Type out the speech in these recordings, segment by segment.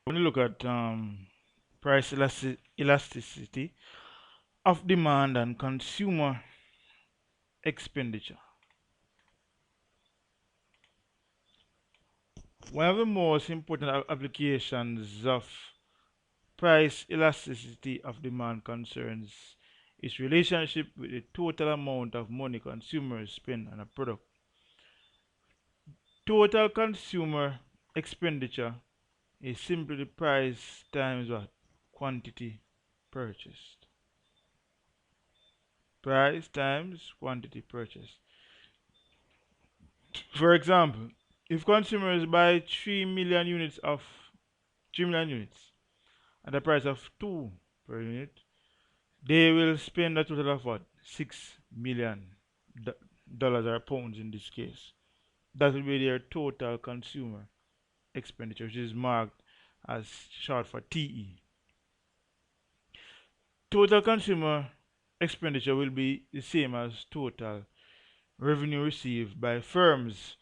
When you look at price elasticity of demand and consumer expenditure, one of the most important applications of price elasticity of demand concerns its relationship with the total amount of money consumers spend on a product. Total consumer expenditure is simply the price times what? Quantity purchased. Price times quantity purchased. For example, if consumers buy 3 million units of 3 million units at the price of 2 per unit, they will spend a total of what? 6 million dollars or pounds in this case. That will be their total consumer expenditure, which is marked as short for TE. Total consumer expenditure will be the same as total revenue received by firms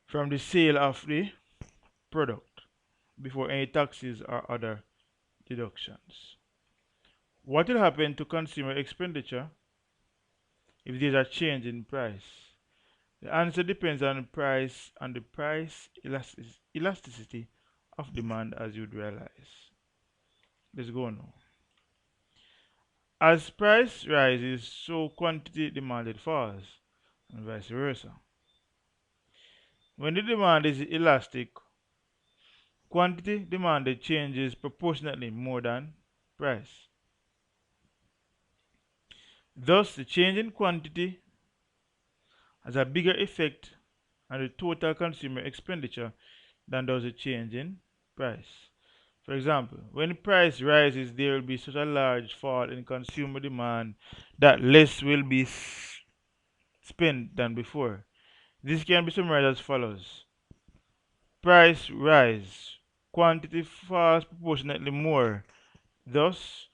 from the sale of the product before any taxes or other deductions. What will happen to consumer expenditure if there is a change in price? The answer depends on the price elasticity of demand, as you'd realize. Let's go now. As price rises, so quantity demanded falls, and vice versa. When the demand is elastic, quantity demanded changes proportionately more than price. Thus, the change in quantity has a bigger effect on the total consumer expenditure than does a change in price. For example, when price rises, there will be such a large fall in consumer demand that less will be spent than before. This can be summarized as follows. Price rise, quantity falls proportionately more. Thus,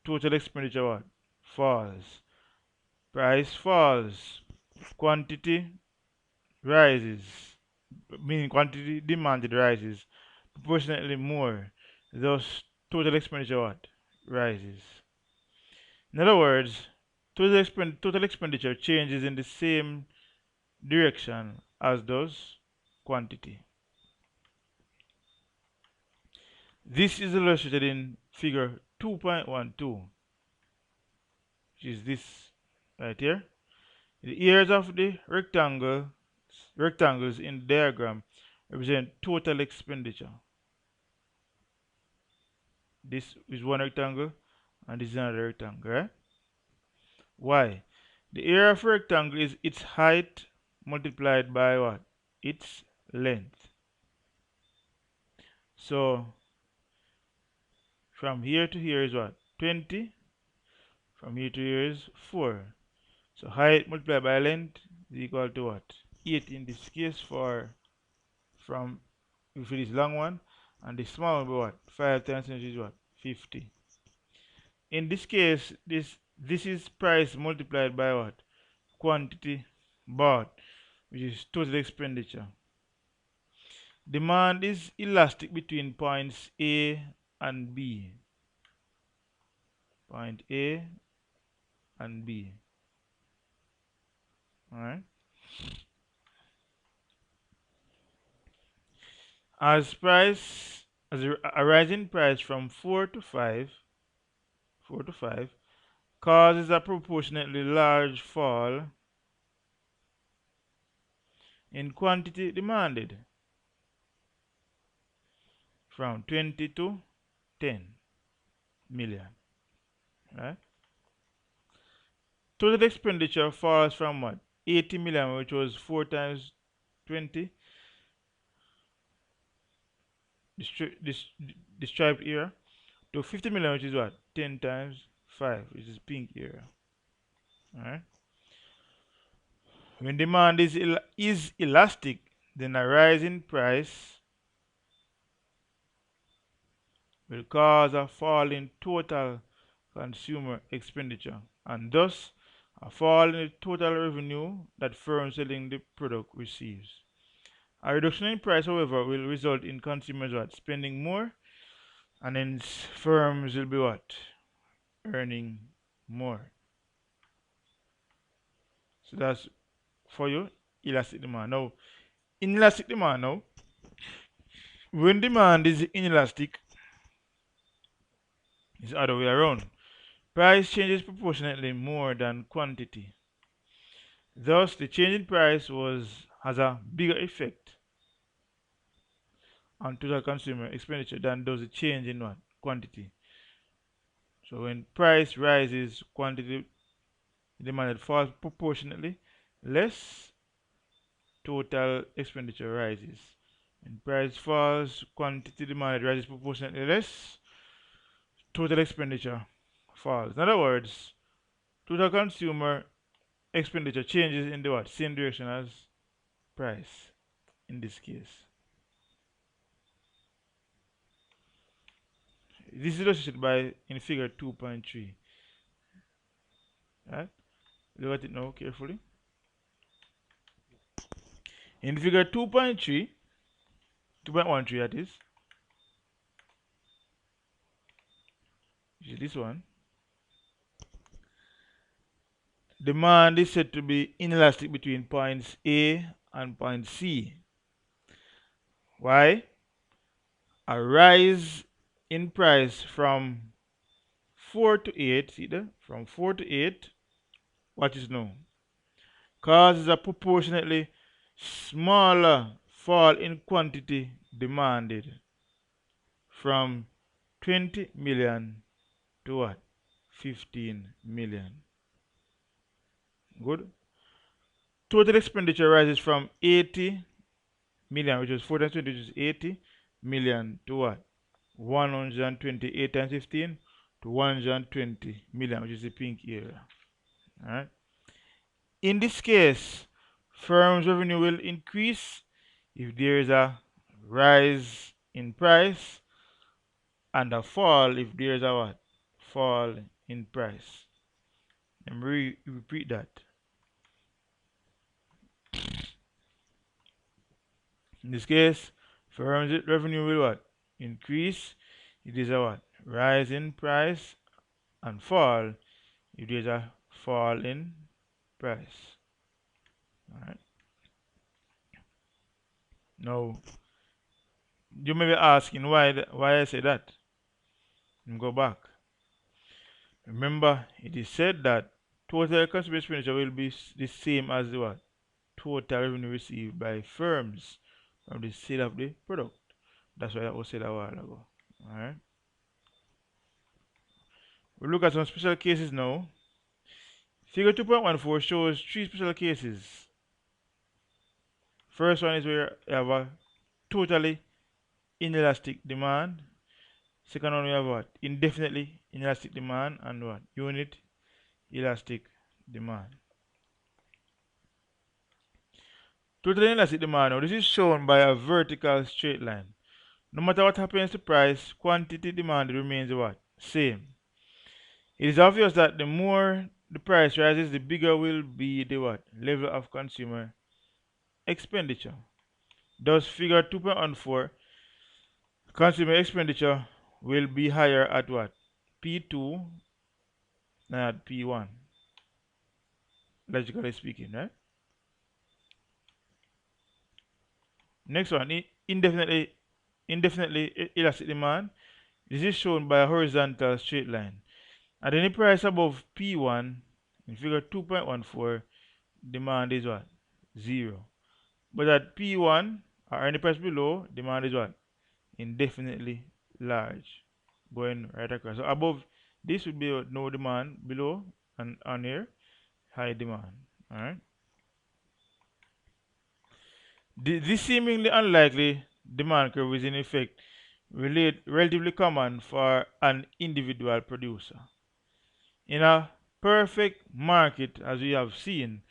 total expenditure what? Falls. Price falls, quantity rises, meaning quantity demanded rises proportionately more. Thus, total expenditure what? Rises. In other words, total expenditure changes in the same direction as does quantity. This is illustrated in figure 2.12, which is this right here. The areas of the rectangles in the diagram represent total expenditure. This is one rectangle and this is another rectangle, right? Why? The area of a rectangle is its height multiplied by what? Its length. So from here to here is what? 20. From here to here is 4. So height multiplied by length is equal to what? 8 in this case for from if it is long one, and the small one will be what? 5 times 10 is what? 50. In this case, this is price multiplied by what? Quantity bought, which is total expenditure. Demand is elastic between points A and B. Point A and B. Alright. As a rising price from 4 to 5 causes a proportionately large fall in quantity demanded from 20 to 10 million. Right? Total expenditure falls from what? 80 million, which was 4 times 20, the striped area, to 50 million, which is what? 10 times 5, which is pink area. Alright? When demand is elastic, then a rise in price will cause a fall in total consumer expenditure and thus a fall in the total revenue that firm selling the product receives. A reduction in price, however, will result in consumers what? Spending more, and then firms will be what? Earning more. So that's for you, elastic demand. Now, inelastic demand now, when demand is inelastic, it's the other way around. Price changes proportionately more than quantity. Thus, the change in price has a bigger effect on total consumer expenditure than does the change in what? Quantity. So when price rises, quantity demanded falls proportionately less, total expenditure rises. When price falls, quantity demanded rises proportionately less, total expenditure falls. In other words, total consumer expenditure changes in the what? Same direction as price in this case. This is illustrated by in figure 2.3. Right? Look at it now carefully. In figure 2.3, 2.13 that is, which is this one, demand is said to be inelastic between points A and point C. Why? A rise in price from 4 to 8, see there? From 4 to 8, what is now? Causes a proportionately smaller fall in quantity demanded from 20 million to what? 15 million. Good. Total expenditure rises from 80 million, which was 4 times 20, which is 80 million, to what? 128 times 15 to 120 million, which is the pink area. Alright. In this case, firms' revenue will increase if there is a rise in price and a fall if there is a what? Fall in price. Let me repeat that. In this case, firms' revenue will what? Increase. It is a what? Rise in price, and fall if there is a fall in price. Alright. Now, you may be asking why I say that. Let me go back. Remember, it is said that total consumer expenditure will be the same as the what? Total revenue received by firms from the sale of the product. That's why I was said a while ago. Alright. We'll look at some special cases now. Figure 2.14 shows three special cases. First one is where you have a totally inelastic demand. Second one we have what? Indefinitely inelastic demand, and what? Unit elastic demand. Total inelastic demand. Now this is shown by a vertical straight line. No matter what happens to price, quantity demand remains what? Same. It is obvious that the more the price rises, the bigger will be the what? Level of consumer expenditure. Thus, figure 2.14, consumer expenditure will be higher at what? P2 than at P1. Logically speaking, right? Next one, indefinitely elastic demand. This is shown by a horizontal straight line. At any price above P1 in figure 2.14, demand is what? 0. But at P1 or any price below, demand is what? Indefinitely large. Going right across. So above this would be no demand, below and on here, high demand. Alright. This seemingly unlikely demand curve is in effect relatively common for an individual producer. In a perfect market, as we have seen,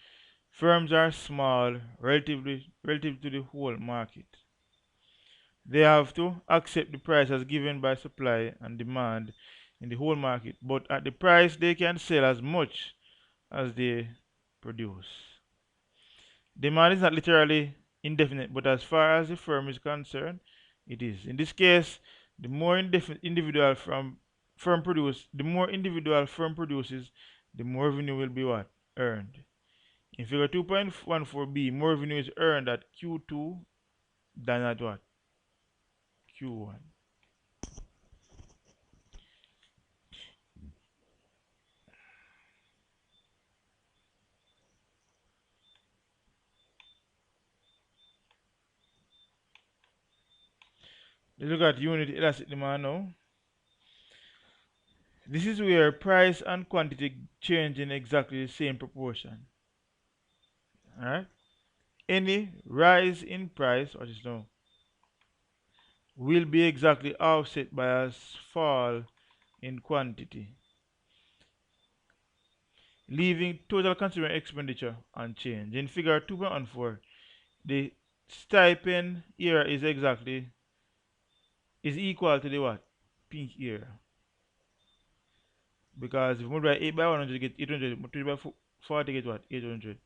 firms are small relative to the whole market. They have to accept the price as given by supply and demand in the whole market, but at the price they can sell as much as they produce. Demand is not literally indefinite, but as far as the firm is concerned, it is. In this case, The more individual firm produce, the more individual firm produces, the more revenue will be what? Earned. In figure 2.14b, more revenue is earned at Q2 than at what? Q1. Let's look at unit elastic demand now. This is where price and quantity change in exactly the same proportion. Alright? Any rise in price, what is now, will be exactly offset by a fall in quantity, leaving total consumer expenditure unchanged. In figure 2.14, the stipend here is equal to the what? Pink here. Because if you multiply 8 by 100, you get 800. Multiply by 40, get what? 800.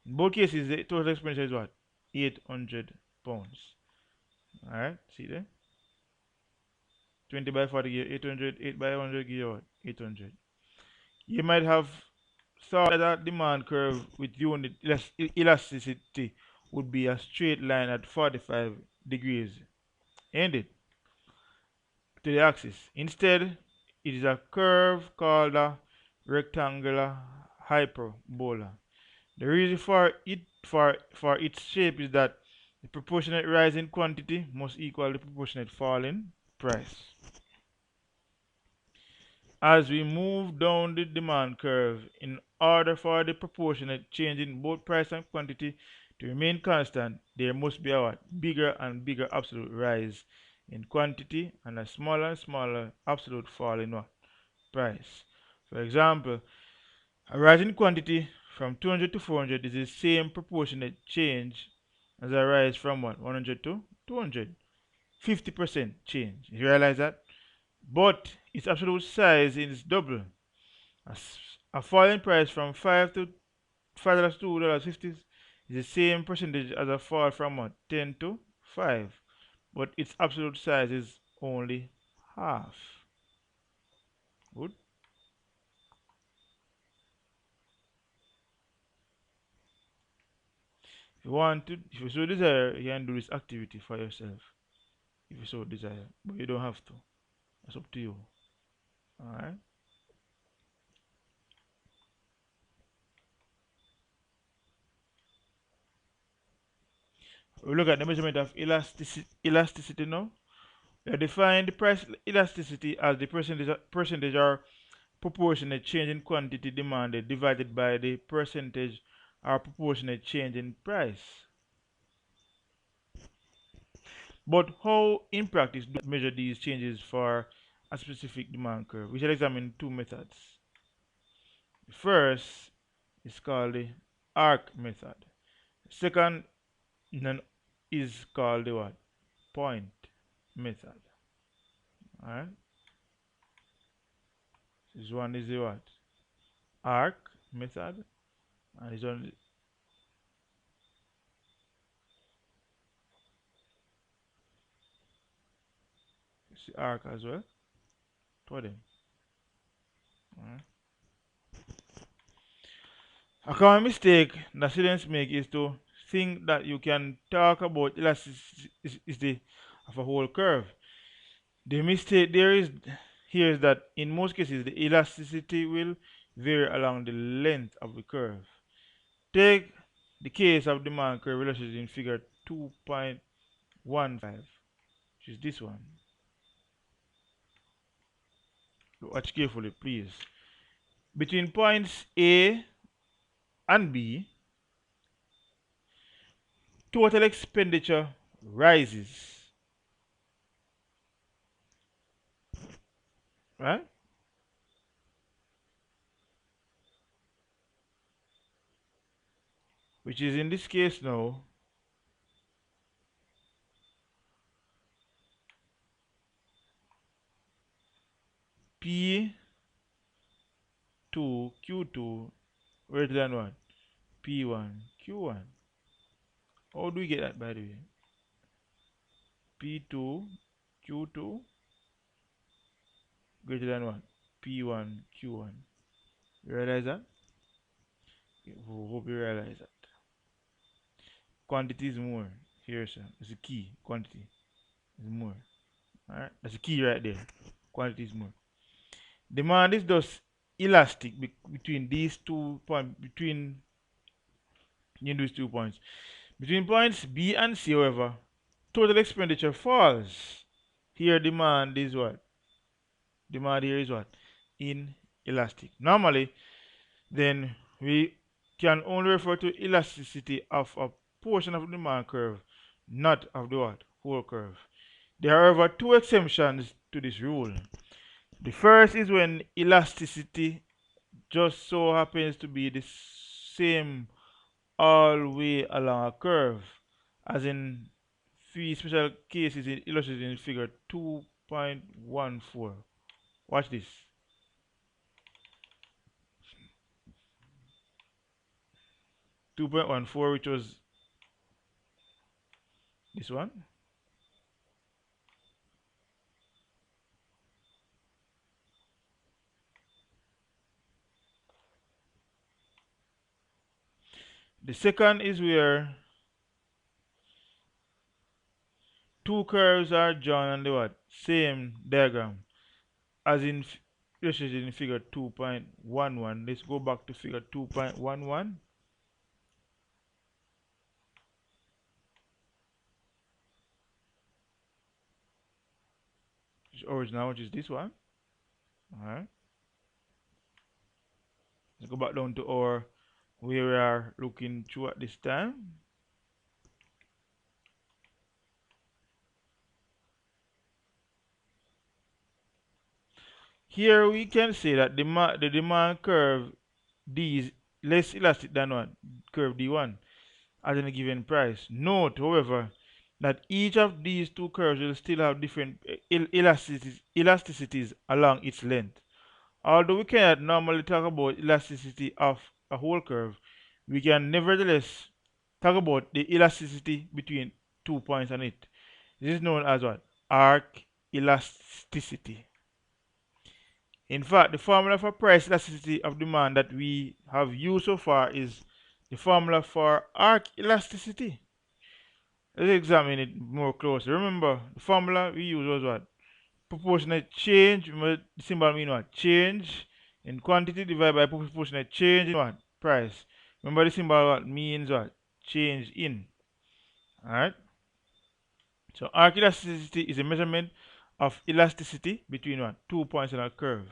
In both cases, the total expenditure is what? 800 pounds. Alright, see there? 20 by 40 give you 800, 8 by 100 give you what? 800. You might have thought that demand curve with unit elasticity would be a straight line at 45 degrees, ain't it? To the axis. Instead, it is a curve called a rectangular hyperbola. The reason for its shape is that the proportionate rise in quantity must equal the proportionate fall in price. As we move down the demand curve, in order for the proportionate change in both price and quantity to remain constant, there must be a bigger and bigger absolute rise in quantity and a smaller and smaller absolute fall in price. For example, a rise in quantity from 200 to 400 is the same proportionate change as a rise from 100 to 200. 50% change. You realize that? But its absolute size is double. A falling price from 5 to $5 to $2.50 is the same percentage as a fall from 10 to 5, but its absolute size is only half. Good. If you so desire, you can do this activity for yourself. If you so desire, but you don't have to. That's up to you. All right. We look at the measurement of elasticity now. We define the price elasticity as the percentage or proportionate change in quantity demanded divided by the percentage or proportionate change in price. But how in practice do we measure these changes for a specific demand curve? We shall examine two methods. The first is called the arc method. The second is called the what? Point method. Alright? This one is the what? Arc method. And this one is the arc as well. For them. Alright? A common mistake that students make is to think that you can talk about elasticity of a whole curve. The mistake there is here is that in most cases the elasticity will vary along the length of the curve. Take the case of demand curve illustrated in figure 2.15, which is this one. Watch carefully, please. Between points A and B, total expenditure rises, right? Which is in this case now P2 Q2 greater than what? P1 Q1. How do we get that, by the way? P2 Q2 greater than what? P1, Q1. You realize that? Hope you realize that. Quantity is more. Here, sir. It's the key. Quantity is more. Alright? That's the key right there. Quantity is more. Demand is thus elastic between these 2 points, between these 2 points. Between points B and C, however, total expenditure falls. Here, demand is what? Demand here is what? Inelastic. Normally, then we can only refer to elasticity of a portion of the demand curve, not of the what? Whole curve. There are, however, two exceptions to this rule. The first is when elasticity just so happens to be the same all way along a curve, as in three special cases illustrated in figure 2.14. Watch this. 2.14, which was this one. The second is where two curves are drawn on the what? Same diagram as in illustrated in figure 2.11. Let's go back to figure 2.11. Original, which is this one. Alright. Let's go back down to our where we are looking through at this time. Here we can say that the demand curve D is less elastic than what? Curve D1 at any given price. Note, however, that each of these two curves will still have different elasticities along its length. Although we cannot normally talk about elasticity of a whole curve, we can nevertheless talk about the elasticity between 2 points on it. This is known as what? Arc elasticity. In fact, the formula for price elasticity of demand that we have used so far is the formula for arc elasticity. Let's examine it more closely. Remember, the formula we used was what? Proportionate change. Remember, the symbol mean what? Change in quantity divided by proportionate change in what? Price. Remember, the symbol what means what? Change in. Alright? So arc elasticity is a measurement of elasticity between what? 2 points on a curve.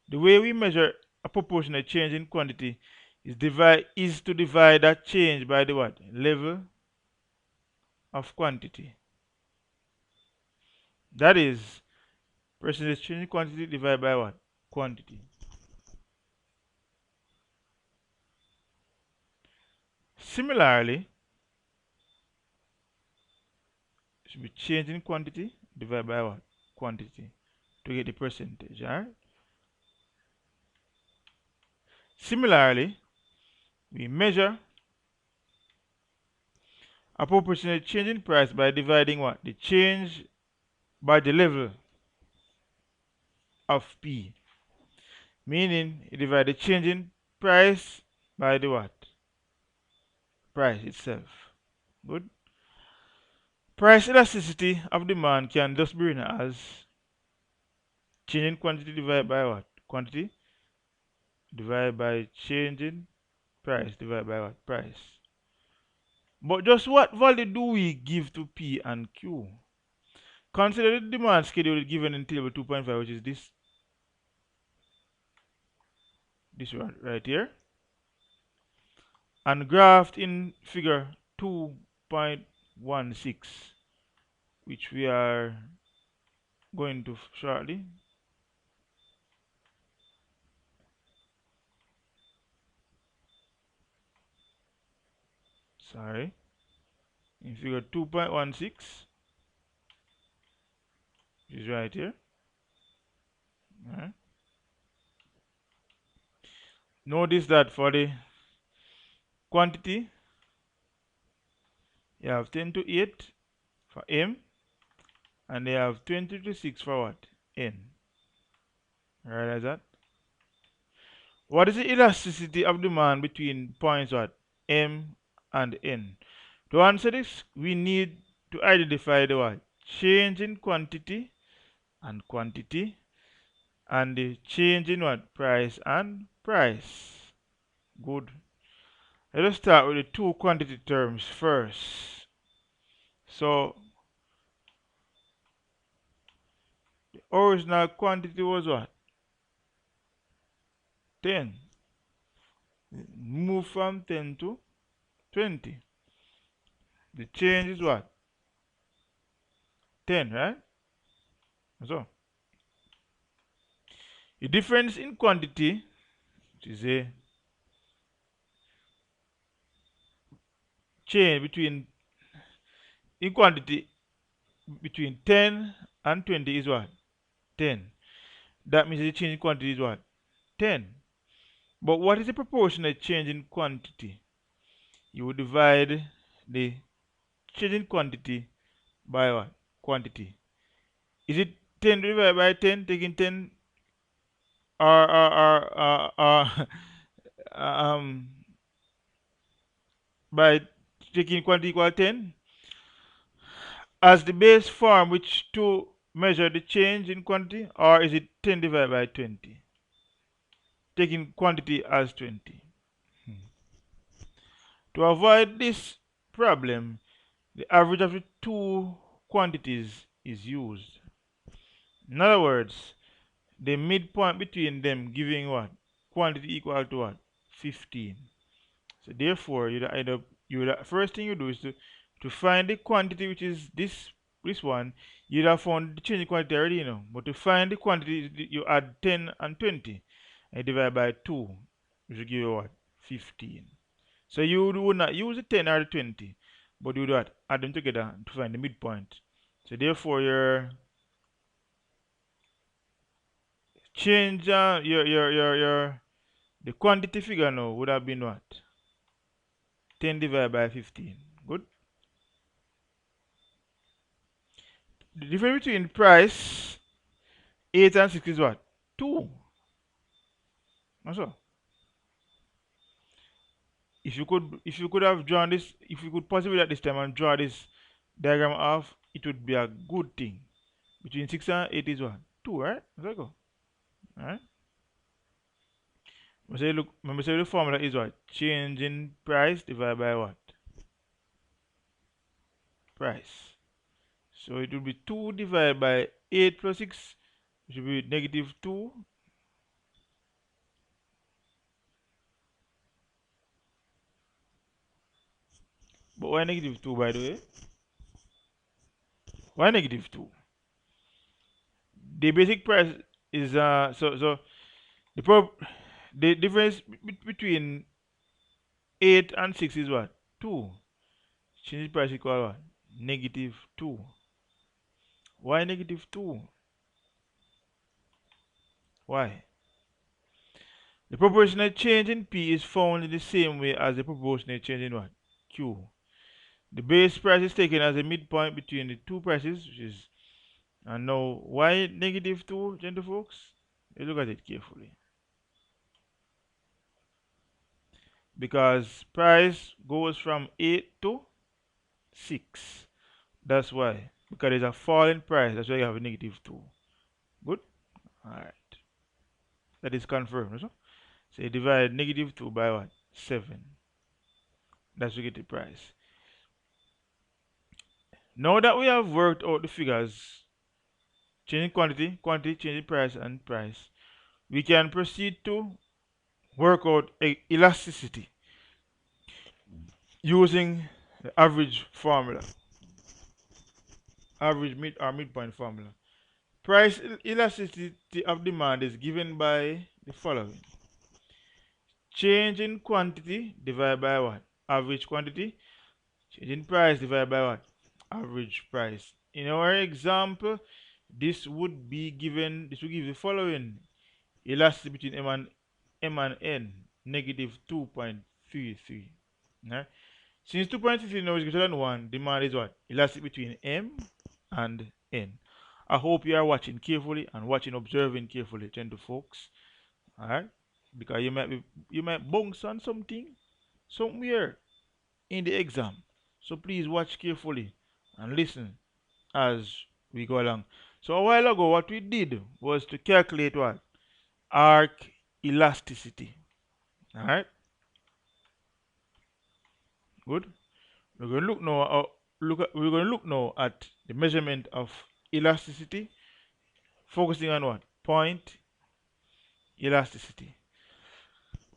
The way we measure a proportionate change in quantity is to divide that change by the what? Level of quantity. That is percentage change in quantity divided by what? Quantity. Similarly, it should be change in quantity divided by what? Quantity to get the percentage. Alright? Similarly, we measure a proportionate change in price by dividing what? The change by the level of P. Meaning, you divide the change in price by the what? Price itself. Good. Price elasticity of demand can thus be written as change in quantity divided by what? Quantity divided by change in price divided by what? Price. But just what value do we give to P and Q? Consider the demand schedule given in table 2.5, which is this one right here, and graphed in figure 2.16, which we are going to shortly. Sorry. In figure 2.16, which is right here. Alright. Notice that for the quantity, you have 10 to 8 for M, and they have 20 to 6 for what? N. Realize that? What is the elasticity of demand between points what? M and N? To answer this, we need to identify the what? Change in quantity and quantity, and the change in what? Price and price. Good. Let us start with the two quantity terms first. So, the original quantity was what? 10. Move from 10 to 20. The change is what? 10, right? So, the difference in quantity, which is a change between in quantity between 10 and 20 is what? 10. That means the change in quantity is what? 10. But what is the proportionate change in quantity? You would divide the change in quantity by what? Quantity. Is it 10 divided by 10, taking 10 or um by taking quantity equal 10 as the base form which to measure the change in quantity, or is it 10 divided by 20 taking quantity as 20? To avoid this problem, the average of the two quantities is used. In other words, the midpoint between them giving what? Quantity equal to what? 15. So therefore, first thing you do is to find the quantity, which is this one. You'd have found the change in quantity already, But to find the quantity, you add 10 and 20 and divide by 2, which will give you what? 15. So you would not use the 10 or the 20, but you would what? Add them together to find the midpoint. So therefore, your change, your the quantity figure now would have been what? 10 divided by 15. Good. The difference between price 8 and 6 is what? 2. That's all. If you could have drawn this, if you could possibly at this time and draw this diagram off, it would be a good thing. Between 6 and 8 is what? 2, right? There you go. Alright? Remember say the formula is what? Change in price divided by what? Price. So it will be 2 divided by 8 plus 6, which will be negative 2. But why negative 2, by the way? Why negative 2? The basic price is so the the difference between 8 and 6 is what? 2. Change price equal what? Negative 2. Why negative 2? Why? The proportionate change in P is found in the same way as the proportionate change in what? Q. The base price is taken as a midpoint between the two prices, which is, and now why negative 2, gentle folks? You look at it carefully. Because price goes from 8 to 6. That's why. Because there's a fall in price. That's why you have a negative 2. Good? Alright. That is confirmed. So you divide negative 2 by what? 7. That's to get the price. Now that we have worked out the figures, changing quantity, changing price, and price, we can proceed to work out elasticity using the average formula, average mid or midpoint formula. Price elasticity of demand is given by the following. Change in quantity divided by what? Average quantity. Change in price divided by what? Average price. In our example, this would give the following. Elasticity between M and N, negative 2.33. Right? Since 2.33 now is greater than 1, demand is what? Elastic between M and N. I hope you are watching carefully and watching, observing carefully, gentle folks. Alright? Because you might bounce on something somewhere in the exam. So please watch carefully and listen as we go along. So a while ago, what we did was to calculate what? Arc elasticity. Alright? Good. We're going to look now. We're going to look now at the measurement of elasticity, focusing on what? Point elasticity.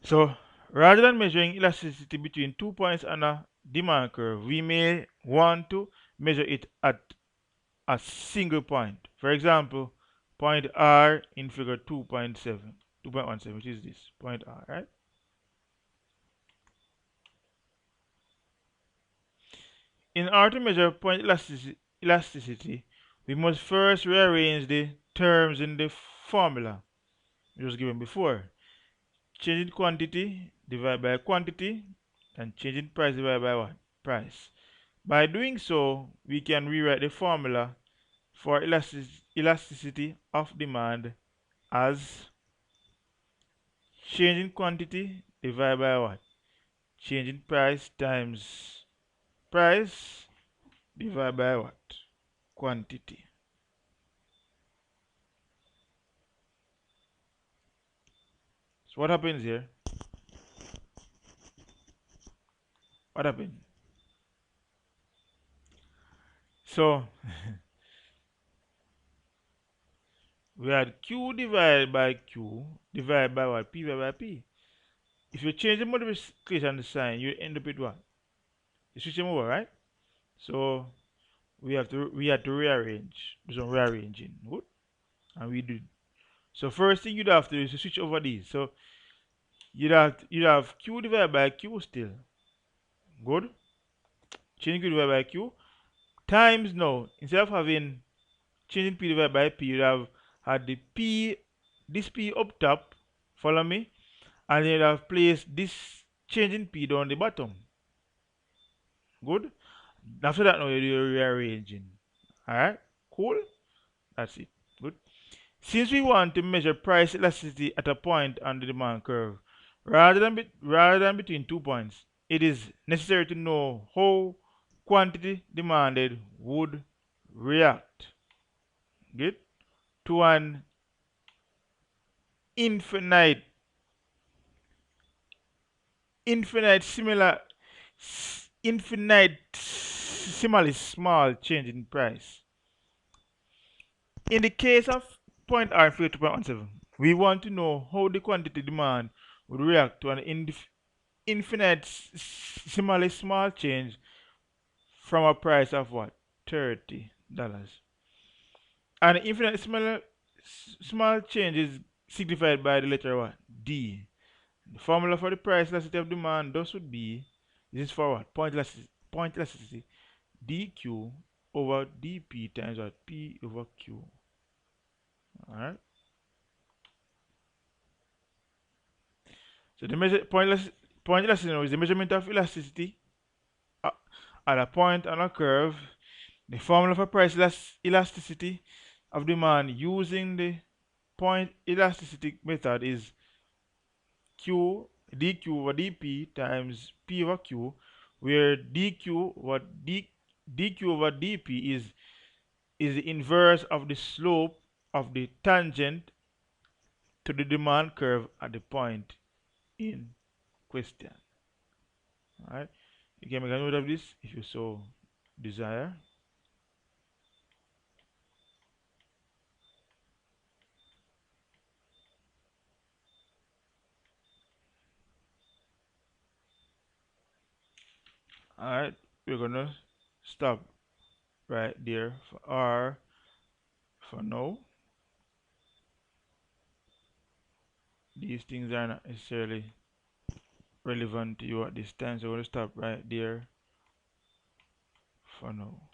So rather than measuring elasticity between 2 points on a demand curve, we may want to measure it at a single point. For example, point R in figure 2.17, which is this point R, right? In order to measure point elasticity, we must first rearrange the terms in the formula we was given before. Changing quantity divided by quantity and changing price divided by what? Price. By doing so, we can rewrite the formula for elasticity of demand as changing quantity divided by what? Changing price times price divided by what? Quantity. So what happens here? What happened? So we had Q divided by Q divided by what? P divided by P. If you change the multiplication sign, you end up with what? You switch them over, right? So we had to rearrange. Do some rearranging. Good. And we did. So first thing you'd have to do is to switch over these. So you'd have Q divided by Q still. Good. Change Q divided by Q times now. Instead of having changing P divided by P, you'd have had the P, this P up top. Follow me, and then you'd have placed this changing P down the bottom. Good. After that, now you do rearranging. Alright. Cool. That's it. Good. Since we want to measure price elasticity at a point on the demand curve, rather than between 2 points, it is necessary to know how quantity demanded would react, good, to an infinite, infinite similar, infinitesimally small change in price. In the case of point R figure 2.17, we want to know how the quantity demand would react to an infinitesimally small change from a price of what? $30. And infinitesimally small change is signified by the letter what? D. The formula for the price elasticity of demand thus would be, this is for what? Point elasticity dq over dp times what? P over q. Alright. So the point elasticity is the measurement of elasticity uh, at a point on a curve. The formula for price elasticity of demand using the point elasticity method is q dq over dp times p over q, where dq over dp is the inverse of the slope of the tangent to the demand curve at the point in question. Alright, you can make a note of this if you so desire. Alright, we're gonna stop right there for R for now. These things are not necessarily relevant to you at this time, so we're gonna stop right there for now.